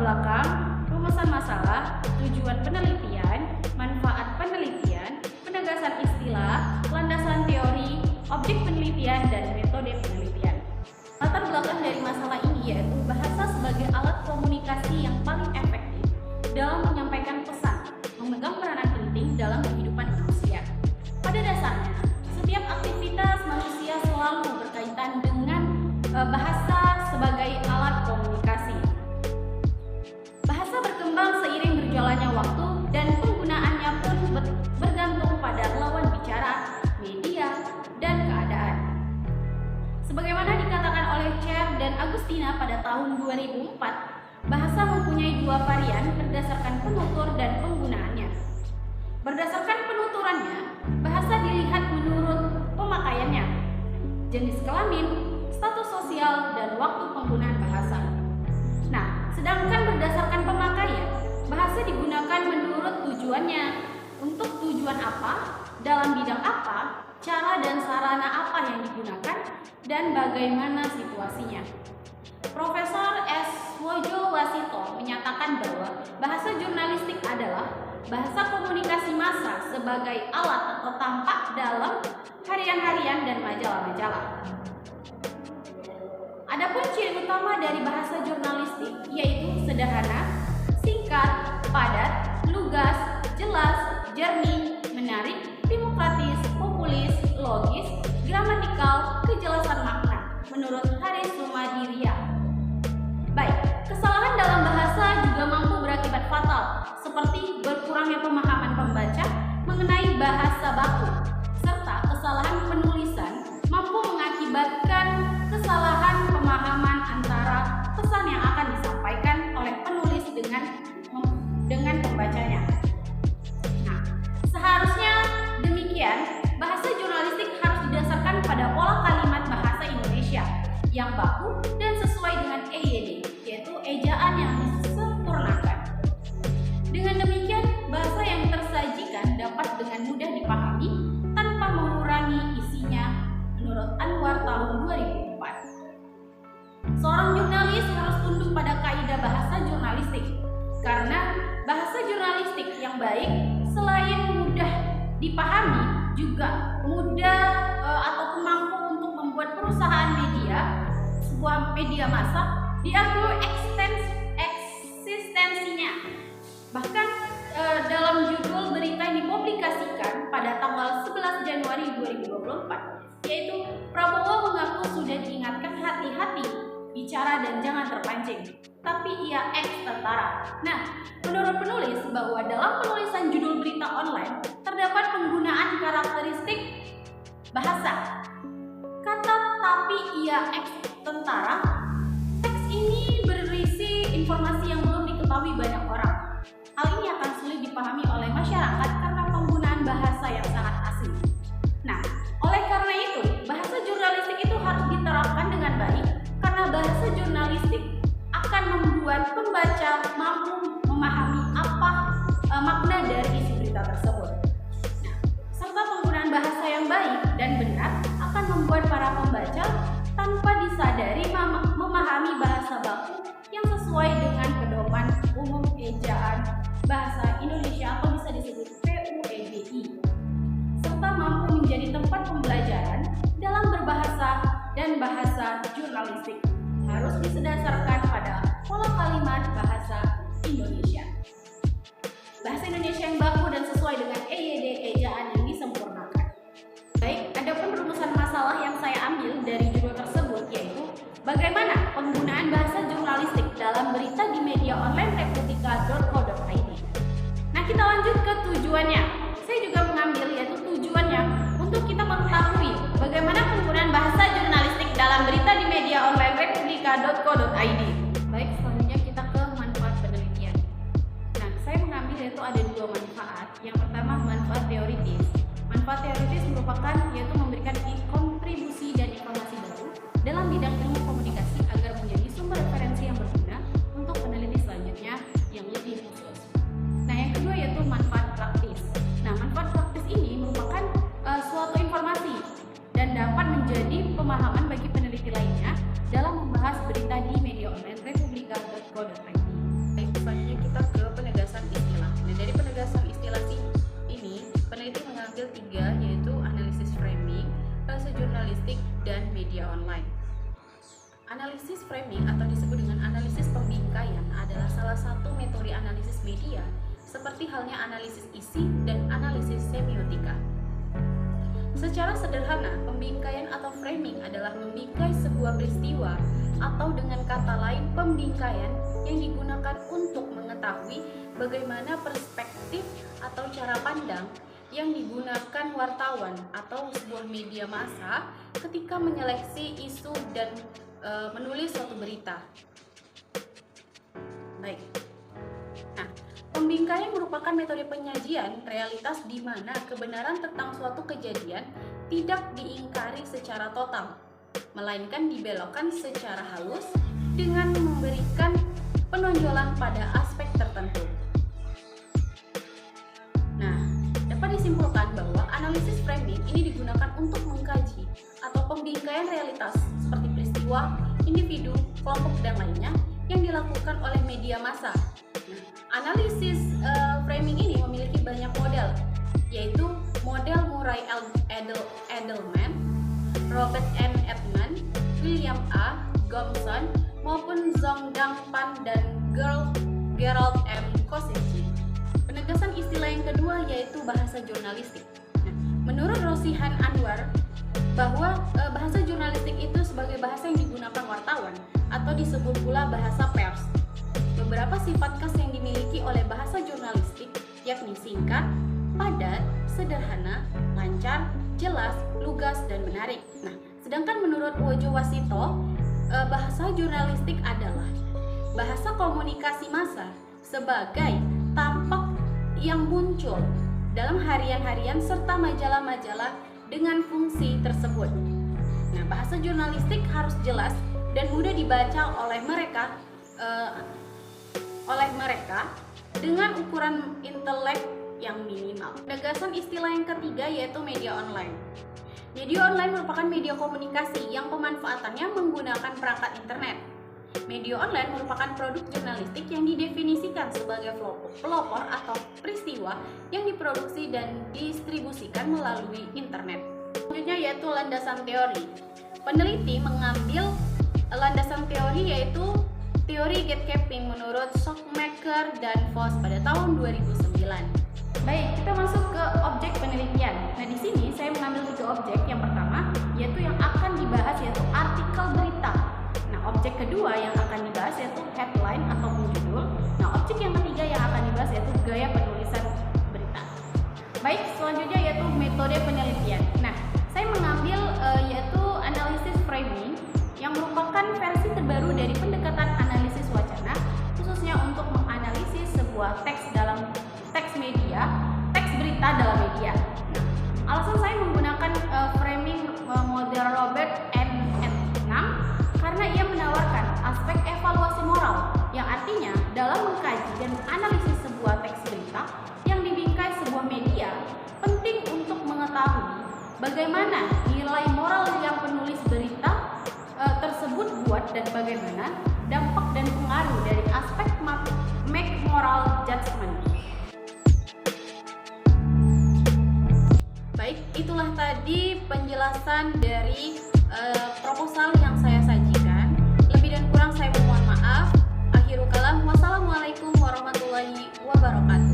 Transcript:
belakang, rumusan masalah, tujuan penelitian, manfaat penelitian, penegasan istilah, landasan teori, objek penelitian, dan metode penelitian. Latar belakang dari masalah ini yaitu bahasa sebagai alat komunikasi yang paling efektif dalam menyampaikan pesan, memegang peranan penting dalam kehidupan manusia. Pada dasarnya, setiap aktivitas manusia selalu berkaitan dengan bahasa sebagai alat komunikasi. Bahasa berkembang seiring berjalannya waktu dan penggunaannya pun bergantung pada lawan bicara, media, dan keadaan. Sebagaimana dikatakan oleh Cher dan Agustina pada tahun 2004, bahasa mempunyai dua varian berdasarkan penutur dan penggunaannya. Berdasarkan penuturannya, bahasa dilihat menurut pemakaiannya, jenis kelamin, status sosial, dan waktu penggunaan bahasa. Nah, sedangkan berdasarkan pemakaian, bahasa digunakan menurut tujuannya, untuk tujuan apa, dalam bidang apa, cara dan sarana apa yang digunakan, dan bagaimana situasinya. Profesor S. Wojo Wasito menyatakan bahwa bahasa jurnalistik adalah bahasa komunikasi massa sebagai alat atau tampak dalam harian-harian dan majalah-majalah. Adapun ciri utama dari bahasa jurnalistik yaitu sederhana, singkat, padat, lugas, jelas, jernih, menarik, demokratis, populis, logis, gramatikal, kejelasan makna, menurut Haris Rumadiria. Baik, kesalahan dalam bahasa juga mampu berakibat fatal, seperti berkurangnya pemahaman pembaca mengenai bahasa baku, serta kesalahan penulisan mampu mengakibatkan kesalahan pemahaman antara pesan yang akan disampaikan oleh penulis dengan pembacanya. Nah, seharusnya demikian, bahasa jurnalistik harus didasarkan pada pola kalimat bahasa Indonesia yang baku dan sesuai dengan EYD, yaitu ejaan yang disempurnakan. Dengan demikian, bahasa yang tersajikan dapat dengan mudah dipahami tanpa mengurangi isinya, menurut Anwar tahun 2004. Seorang jurnalis harus tunduk pada kaidah bahasa jurnalistik, karena bahasa jurnalistik yang baik selain mudah dipahami juga mudah ataupun mampu untuk membuat perusahaan media, sebuah media massa, diakui eksistensinya. Bahkan dalam judul berita yang dipublikasikan pada tanggal 11 Januari 2024, yaitu Prabowo mengaku sudah diingatkan hati-hati bicara dan jangan terpancing, tapi ia ex-tentara. Nah, menurut penulis bahwa dalam penulisan judul berita online terdapat penggunaan karakteristik bahasa. Kata "tapi ia ex-tentara", teks ini berisi informasi yang belum diketahui banyak orang. Hal ini akan sulit dipahami oleh masyarakat karena penggunaan bahasa yang sangat asing. Nah, oleh karena itu, bahasa jurnalistik itu harus diterapkan dengan baik karena bahasa jurnalistik akan membuat pembaca mampu memahami apa makna dari isi berita tersebut. Nah, serta penggunaan bahasa yang baik dan benar akan membuat para pembaca tanpa disadari memahami bahasa baku yang sesuai dengan pedoman umum ejaan bahasa Indonesia atau bisa disebut PUEBI, serta mampu menjadi tempat pembelajaran dalam berbahasa dan bahasa jurnalistik. Harus didasarkan pada pola kalimat bahasa Indonesia. Bahasa Indonesia yang baku dan sesuai dengan EYD ejaan yang disempurnakan. Baik, adapun rumusan masalah yang saya ambil dari judul tersebut yaitu bagaimana penggunaan bahasa jurnalistik dalam berita di media online republika.co.id. Nah, kita lanjut ke tujuannya. Saya juga mengambil yaitu tujuannya untuk kita mengetahui bagaimana penggunaan bahasa jurnalistik dalam berita di media online republika.co.id. Baik, selanjutnya kita ke manfaat penelitian. Nah, saya mengambil yaitu ada dua manfaat. Yang pertama, manfaat teoritis. Manfaat teoritis merupakan yaitu memberikan kontribusi dan informasi baru dalam bidang ilmu komunikasi agar menjadi sumber referensi yang berguna untuk peneliti selanjutnya yang lebih khusus. Nah, yang kedua yaitu manfaat praktis. Nah, manfaat praktis ini merupakan suatu informasi dan dapat menjadi pemahaman bagi peneliti lainnya dalam membahas berita di media online republika.co.id. jurnalistik dan media online. Analisis framing atau disebut dengan analisis pembingkaian adalah salah satu metode analisis media seperti halnya analisis isi dan analisis semiotika. Secara sederhana, pembingkaian atau framing adalah membingkai sebuah peristiwa atau dengan kata lain pembingkaian yang digunakan untuk mengetahui bagaimana perspektif atau cara pandang yang digunakan wartawan atau sebuah media massa ketika menyeleksi isu dan menulis suatu berita. Baik. Nah, pembingkaian merupakan metode penyajian realitas di mana kebenaran tentang suatu kejadian tidak diingkari secara total, melainkan dibelokkan secara halus dengan memberikan penonjolan pada aspek tertentu. Nah, dapat disimpulkan bahwa analisis framing ini digunakan untuk mengkaji atau pembingkaian realitas seperti peristiwa, individu, kelompok, dan lainnya yang dilakukan oleh media massa. Nah, analisis framing ini memiliki banyak model, yaitu model Murray Edelman, Robert N. Edman, William A. Gomson, maupun Zhongdang Pan dan Gerald M. Kosinski. Penegasan istilah yang kedua yaitu bahasa jurnalistik. Nah, menurut Rosihan Anwar, bahwa bahasa jurnalistik itu sebagai bahasa yang digunakan wartawan atau disebut pula bahasa pers. Beberapa sifat khas yang dimiliki oleh bahasa jurnalistik yakni singkat, padat, sederhana, lancar, jelas, lugas, dan menarik. Nah, sedangkan menurut Wojo Wasito, bahasa jurnalistik adalah bahasa komunikasi massa sebagai tampak yang muncul dalam harian-harian serta majalah-majalah dengan fungsi tersebut. Nah, bahasa jurnalistik harus jelas dan mudah dibaca oleh mereka dengan ukuran intelek yang minimal. Penegasan istilah yang ketiga yaitu media online. Media online merupakan media komunikasi yang pemanfaatannya menggunakan perangkat internet. Media online merupakan produk jurnalistik yang didefinisikan sebagai pelopor atau peristiwa yang diproduksi dan distribusikan melalui internet. Selanjutnya yaitu landasan teori. Peneliti mengambil landasan teori yaitu teori gatekeeping menurut Schockmaker dan Voss pada tahun 2009. Baik, kita masuk ke objek penelitian. Nah, di sini saya mengambil 3 objek. Yang pertama yaitu yang akan dibahas yaitu artikel berita. Nah, objek kedua yang akan dibahas yaitu headline atau judul. Nah, objek yang ketiga yang akan dibahas yaitu gaya penulisan berita. Baik, selanjutnya yaitu metode penelitian. Nah, saya mengambil yaitu analisis framing yang merupakan versi terbaru dari pendekatan analisis wacana khususnya untuk menganalisis sebuah teks berita dalam media. Nah, alasan saya menggunakan framing model Robert N. Edman karena ia menawarkan aspek evaluasi moral yang artinya dalam mengkaji dan menganalisis sebuah teks berita yang dibingkai sebuah media penting untuk mengetahui bagaimana nilai moral yang penulis berita tersebut buat dan bagaimana dampak dan pengaruh dari aspek make moral judgment. Baik, itulah tadi penjelasan dari proposal yang saya sajikan. Lebih dan kurang saya mohon maaf. Akhirul kalam, wassalamualaikum warahmatullahi wabarakatuh.